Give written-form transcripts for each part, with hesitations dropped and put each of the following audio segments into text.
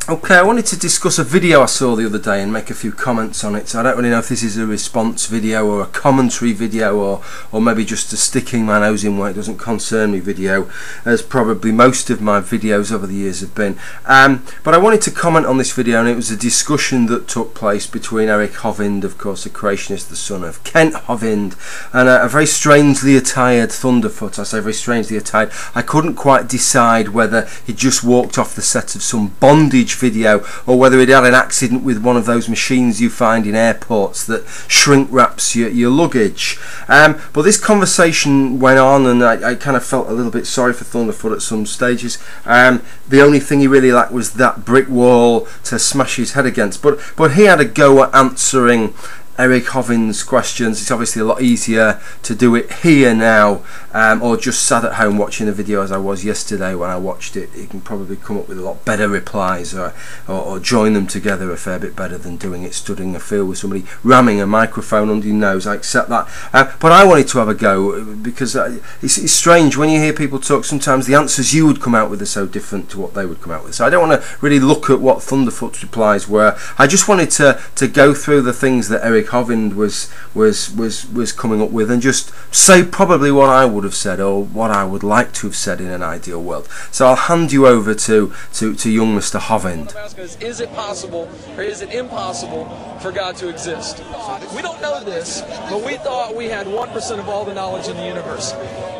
Okay, I wanted to discuss a video I saw the other day and make a few comments on it. So I don't really know if this is a response video or a commentary video or maybe just a sticking my nose in where it doesn't concern me video, as probably most of my videos over the years have been. But I wanted to comment on this video, and it was a discussion that took place between Eric Hovind, of course a creationist, the son of Kent Hovind, and a very strangely attired Thunderfoot. I say very strangely attired. I couldn't quite decide whether he just walked off the set of some bondage video or whether he'd had an accident with one of those machines you find in airports that shrink wraps your luggage. But this conversation went on, and I kind of felt a little bit sorry for Thunderfoot at some stages. The only thing he really lacked was that brick wall to smash his head against, but he had a go at answering Eric Hovind's questions. It's obviously a lot easier to do it here now, or just sat at home watching the video as I was yesterday when I watched it. You can probably come up with a lot better replies, or join them together a fair bit better than doing it stood in a field with somebody ramming a microphone under your nose. I accept that, but I wanted to have a go because it's strange when you hear people talk. Sometimes the answers you would come out with are so different to what they would come out with. So I don't want to really look at what Thunderfoot's replies were. I just wanted to go through the things that Eric Hovind was coming up with and just say probably what I would have said, or what I would like to have said in an ideal world. So I'll hand you over to young Mr. Hovind. Is it possible or is it impossible for God to exist? We don't know this, but we thought we had 1% of all the knowledge in the universe.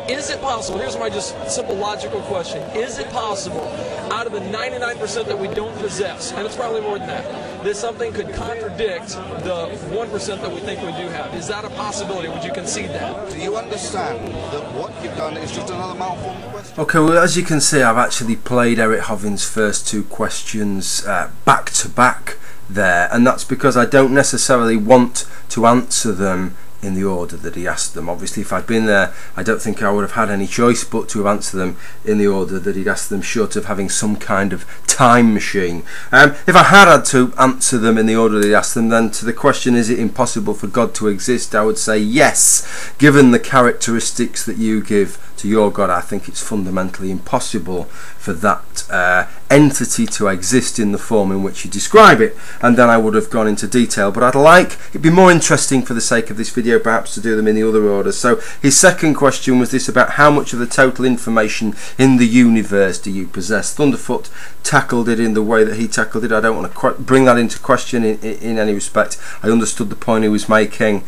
Is it possible? Here's my just simple logical question. Is it possible, out of the 99% that we don't possess, and it's probably more than that something could contradict the 1% that we think we do have? Is that a possibility? Would you concede that? Do you understand that what you've done is just another malformed question? Okay, well, as you can see, I've actually played Eric Hovind's first two questions back to back there, and that's because I don't necessarily want to answer them in the order that he asked them. Obviously, if I'd been there, I don't think I would have had any choice but to have answered them in the order that he'd asked them, short of having some kind of time machine. If I had to answer them in the order that he asked them, then to the question, is it impossible for God to exist, I would say yes. Given the characteristics that you give to your God, I think it's fundamentally impossible for that entity to exist in the form in which you describe it, and then I would have gone into detail. But it'd be more interesting for the sake of this video perhaps to do them in the other order. So his second question was this about how much of the total information in the universe do you possess. Thunderfoot tackled it in the way that he tackled it. I don't want to bring that into question in any respect. I understood the point he was making.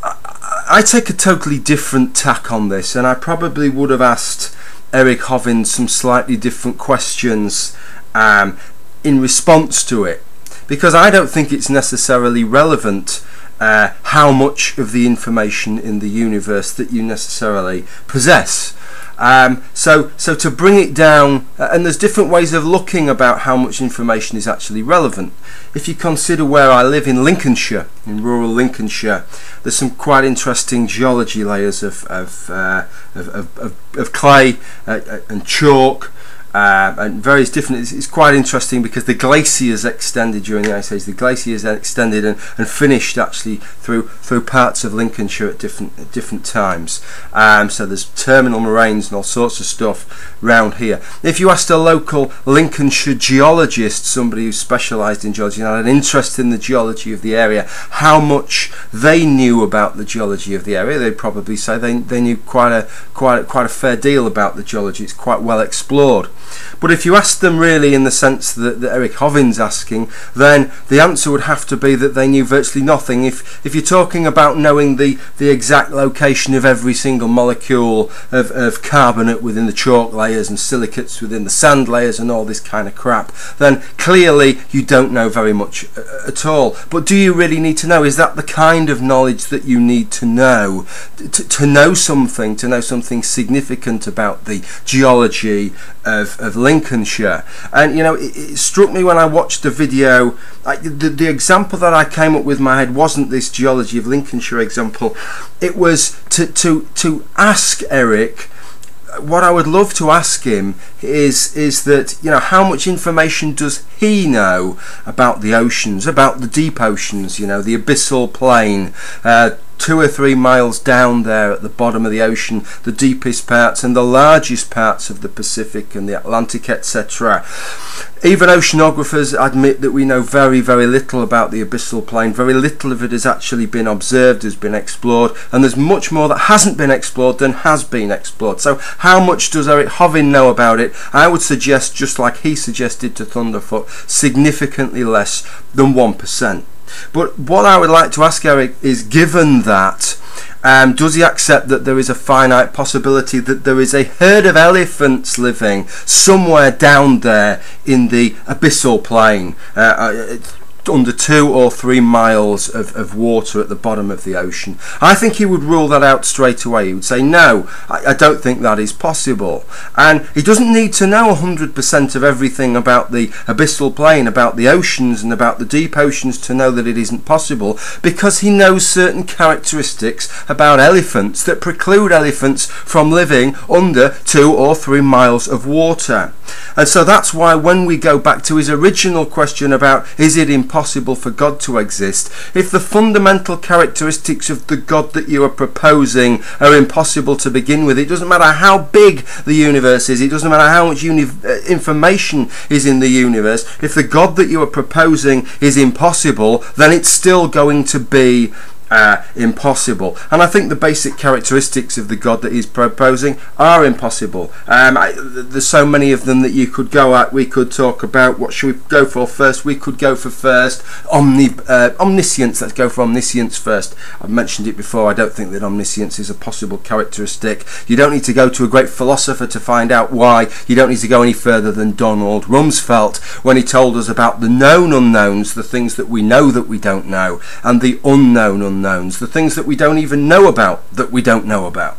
I take a totally different tack on this, and I probably would have asked Eric Hovind some slightly different questions in response to it, because I don't think it's necessarily relevant how much of the information in the universe that you necessarily possess. So to bring it down, and there's different ways of looking about how much information is actually relevant. If you consider where I live in Lincolnshire, in rural Lincolnshire, there's some quite interesting geology layers of clay and chalk. And various different. It's quite interesting because the glaciers extended during the Ice Age. The glaciers extended and finished actually through parts of Lincolnshire at different times. So there's terminal moraines and all sorts of stuff round here. If you asked a local Lincolnshire geologist, somebody who specialised in geology and had an interest in the geology of the area, how much they knew about the geology of the area, they'd probably say they knew quite a fair deal about the geology. It's quite well explored. But if you ask them really in the sense that Eric Hovind's asking, then the answer would have to be that they knew virtually nothing. If you're talking about knowing the exact location of every single molecule of carbonate within the chalk layers and silicates within the sand layers and all this kind of crap, then clearly you don't know very much at all. But do you really need to know? Is that the kind of knowledge that you need to know to know something significant about the geology of Lincolnshire? And you know, it struck me when I watched the video, the example that I came up with in my head wasn't this geology of Lincolnshire example. It was to ask Eric what I would love to ask him is that, you know, how much information does he know about the oceans, about the deep oceans, you know, the abyssal plain, 2 or 3 miles down there at the bottom of the ocean, the deepest parts and the largest parts of the Pacific and the Atlantic, etc. Even oceanographers admit that we know very, very little about the abyssal plain. Very little of it has actually been observed, has been explored, and there's much more that hasn't been explored than has been explored. So how much does Eric Hovind know about it? I would suggest, just like he suggested to Thunderfoot, significantly less than 1%. But what I would like to ask Eric is, given that, does he accept that there is a finite possibility that there is a herd of elephants living somewhere down there in the abyssal plain, under 2 or 3 miles of water at the bottom of the ocean? I think he would rule that out straight away. He would say, no, I don't think that is possible. And he doesn't need to know 100% of everything about the abyssal plain, about the oceans and about the deep oceans to know that it isn't possible, because he knows certain characteristics about elephants that preclude elephants from living under 2 or 3 miles of water. And so that's why when we go back to his original question about, is it impossible for God to exist, if the fundamental characteristics of the God that you are proposing are impossible to begin with, it doesn't matter how big the universe is, it doesn't matter how much information is in the universe, if the God that you are proposing is impossible, then it's still going to be impossible. And I think the basic characteristics of the God that he's proposing are impossible. There's so many of them that you could go at. We could talk about, what should we go for first? We could go for first omniscience. Let's go for omniscience first. I've mentioned it before. I don't think that omniscience is a possible characteristic. You don't need to go to a great philosopher to find out why. You don't need to go any further than Donald Rumsfeld when he told us about the known unknowns, the things that we know that we don't know, and the unknown unknowns, the things that we don't even know about that we don't know about.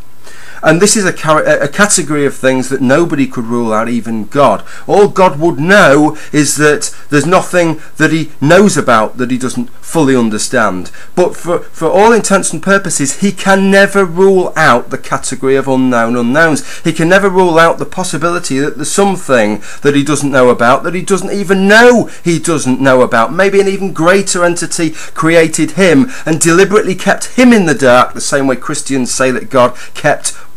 And this is a category of things that nobody could rule out, even God. All God would know is that there's nothing that he knows about that he doesn't fully understand. But for all intents and purposes, he can never rule out the category of unknown unknowns. He can never rule out the possibility that there's something that he doesn't know about, that he doesn't even know he doesn't know about. Maybe an even greater entity created him and deliberately kept him in the dark, the same way Christians say that God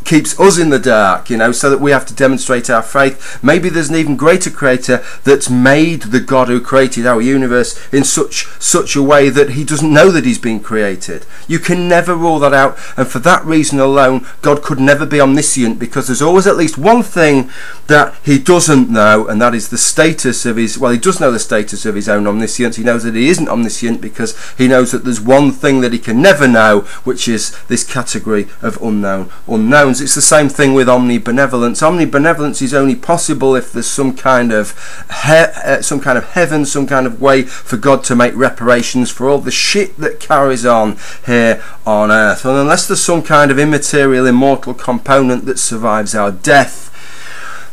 keeps us in the dark, you know, so that we have to demonstrate our faith. Maybe there's an even greater creator that's made the God who created our universe in such a way that he doesn't know that he's been created. You can never rule that out, and for that reason alone, God could never be omniscient, because there's always at least one thing that he doesn't know, and that is the status of his, well, he does know the status of his own omniscience. He knows that he isn't omniscient because he knows that there's one thing that he can never know, which is this category of unknown unknowns. It's the same thing with omnibenevolence. Omnibenevolence is only possible if there's some kind of heaven, some kind of way for God to make reparations for all the shit that carries on here on earth. And unless there's some kind of immaterial, immortal component that survives our death,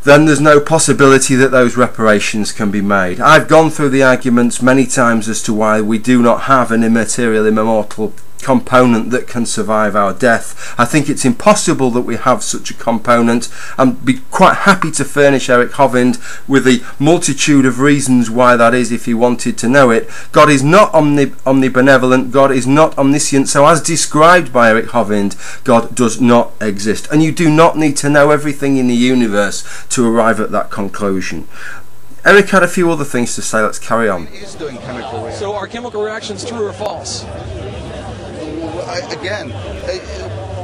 then there's no possibility that those reparations can be made. I've gone through the arguments many times as to why we do not have an immaterial, immortal component that can survive our death. I think it's impossible that we have such a component, and be quite happy to furnish Eric Hovind with a multitude of reasons why that is if he wanted to know it. God is not omnibenevolent, God is not omniscient, so as described by Eric Hovind, God does not exist. And you do not need to know everything in the universe to arrive at that conclusion. Eric had a few other things to say. Let's carry on. So are chemical reactions true or false? Again,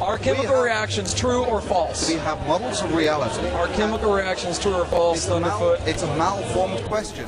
are chemical reactions true or false? we have models of reality. Are chemical reactions true or false, Thunderfoot? It's a malformed question.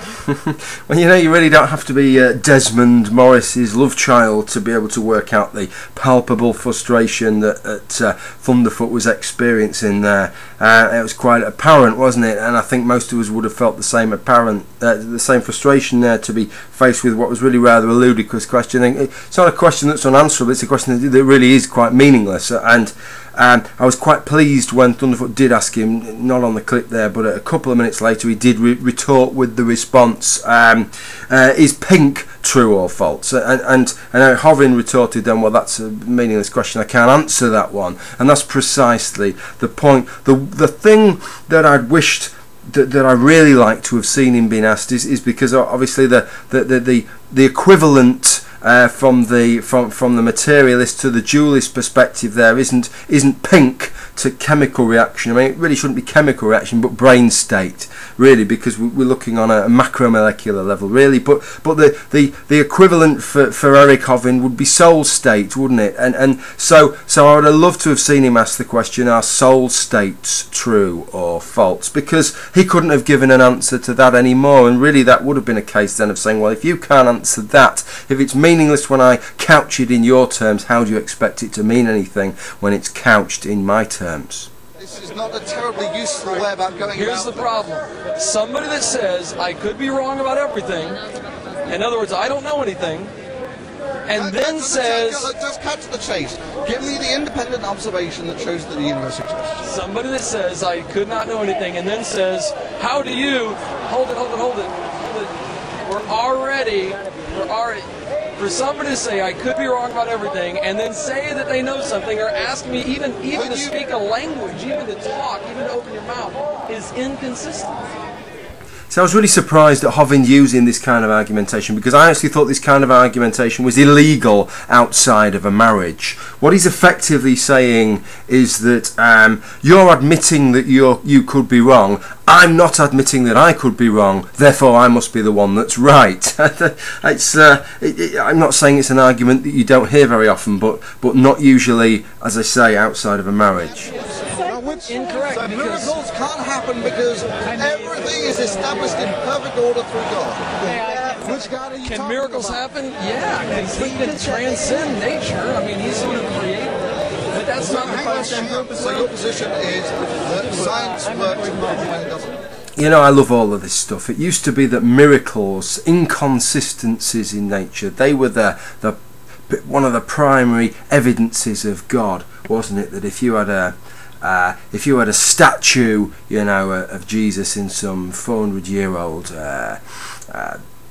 Well, you know, you really don't have to be Desmond Morris's love child to be able to work out the palpable frustration that Thunderfoot was experiencing there. It was quite apparent, wasn't it? And I think most of us would have felt the same the same frustration there, to be faced with what was really rather a ludicrous question. It's not a question that's unanswerable, it's a question that really is quite meaningless. And I was quite pleased when Thunderfoot did ask him, not on the clip there, but a couple of minutes later he did retort with the response, is pink true or false? And Eric Hovind retorted then, well, that's a meaningless question, I can't answer that one. And that's precisely the point. The thing that I'd wished that I really like to have seen him being asked is because obviously the equivalent from the materialist to the dualist perspective there isn't pink to chemical reaction. I mean, it really shouldn't be chemical reaction, but brain state, really, because we're looking on a macromolecular level, really. But the equivalent for Eric Hovind would be soul state, wouldn't it? And so I would have loved to have seen him ask the question: are soul states true or false? Because he couldn't have given an answer to that anymore, and really that would have been a case then of saying, well, if you can't answer that, if it's meaningless when I couch it in your terms, how do you expect it to mean anything when it's couched in my terms? This is not a terribly useful way about going Here's about the problem. Somebody that says, I could be wrong about everything, in other words, I don't know anything, and then says... Just cut to the chase. Give me the independent observation that shows that the universe exists. Somebody that says, I could not know anything, and then says, how do you... Hold it. We're already... For somebody to say, I could be wrong about everything, and then say that they know something, or ask me even to speak a language, even to talk, even to open your mouth, is inconsistent. So I was really surprised at Hovind using this kind of argumentation, because I actually thought this kind of argumentation was illegal outside of a marriage. What he's effectively saying is that you're admitting that you could be wrong. I'm not admitting that I could be wrong, therefore I must be the one that's right. I'm not saying it's an argument that you don't hear very often, but not usually, as I say, outside of a marriage. Incorrect. So miracles can't happen because everything is established in perfect order through God. Which God are you Can miracles happen? Yeah, because he can transcend nature. I mean, he's going to create. But that's not the question. So your position is that science works when it doesn't. You know, I love all of this stuff. It used to be that miracles, inconsistencies in nature, they were one of the primary evidences of God, wasn't it? That if you had a statue, you know, of Jesus in some 400-year-old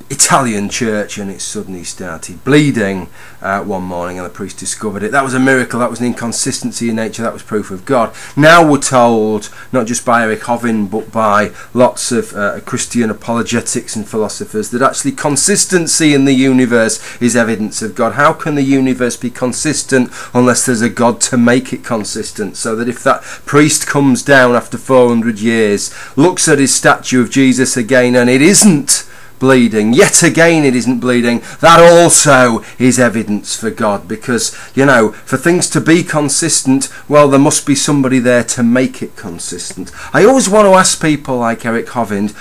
Italian church, and it suddenly started bleeding one morning and the priest discovered it, that was a miracle, that was an inconsistency in nature, that was proof of God. Now we're told, not just by Eric Hovind but by lots of Christian apologetics and philosophers, that actually consistency in the universe is evidence of God. How can the universe be consistent unless there's a God to make it consistent? So that if that priest comes down after 400 years, looks at his statue of Jesus again and it isn't bleeding, yet again it isn't bleeding, that also is evidence for God, because, you know, for things to be consistent, well, there must be somebody there to make it consistent. I always want to ask people like Eric Hovind,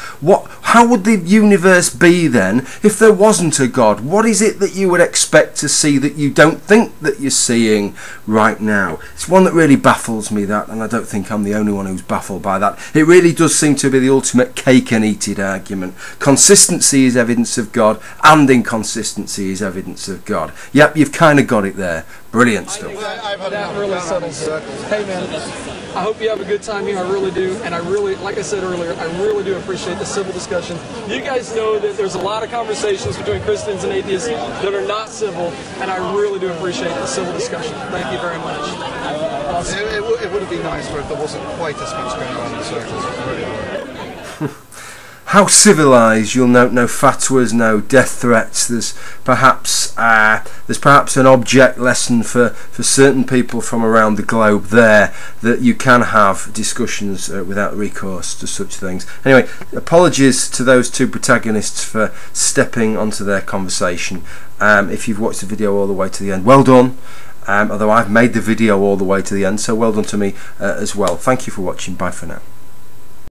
how would the universe be then if there wasn't a God? What is it that you would expect to see that you don't think that you're seeing right now? It's one that really baffles me, that, and I don't think I'm the only one who's baffled by that. It really does seem to be the ultimate cake and eat it argument. Consistency is evidence of God, and inconsistency is evidence of God. Yep, you've kind of got it there. Brilliant stuff. That really settles it. Hey man, I hope you have a good time here. I really do, and I really, like I said earlier, I really do appreciate the civil discussion. You guys know that there's a lot of conversations between Christians and atheists that are not civil, and I really do appreciate the civil discussion. Thank you very much. Awesome. It would have been nicer if there wasn't quite as much going on in the circles. How civilised, you'll note no fatwas, no death threats. There's perhaps an object lesson for certain people from around the globe there, that you can have discussions without recourse to such things. Anyway, apologies to those two protagonists for stepping onto their conversation. If you've watched the video all the way to the end, well done. Although I've made the video all the way to the end, so well done to me as well. Thank you for watching. Bye for now.